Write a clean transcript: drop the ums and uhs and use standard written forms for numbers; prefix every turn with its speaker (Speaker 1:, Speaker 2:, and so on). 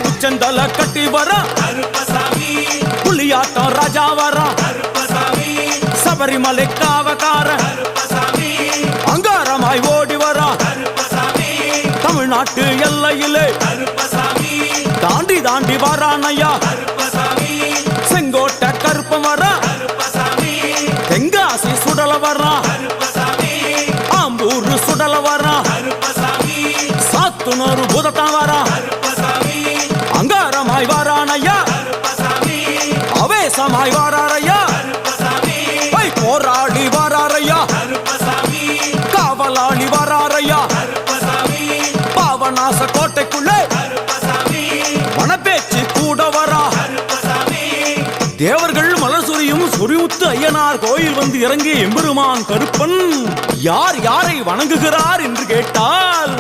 Speaker 1: உச்சந்தல கட்டி வர புலியாட்டம் ராஜா வர சபரிமலை காவக்கார அங்காரமாய் ஓடி வர தமிழ்நாட்டு எல்லையிலே தாண்டி தாண்டி வரானையா செங்கோட்டை கருப்பம் வர தெங்காசி சுடல வர ஆம்பூர் சுடல வர சாத்துனூர் புதட்டம் வர அங்காரமாய் வாரானையா அவேசமாய் வாராரையா போராடி வாராரையா காவலாளி வாராரையா பாவநாச கோட்டைக்குள்ளே மனப்பேச்சு கூட வரா தேவர்கள் மலர் சொரியும் சொரிமுத்து ஐயனார் கோயில் வந்து இறங்கிய எம்பெருமான் கருப்பன் யார் யாரை வணங்குகிறார் என்று கேட்டால்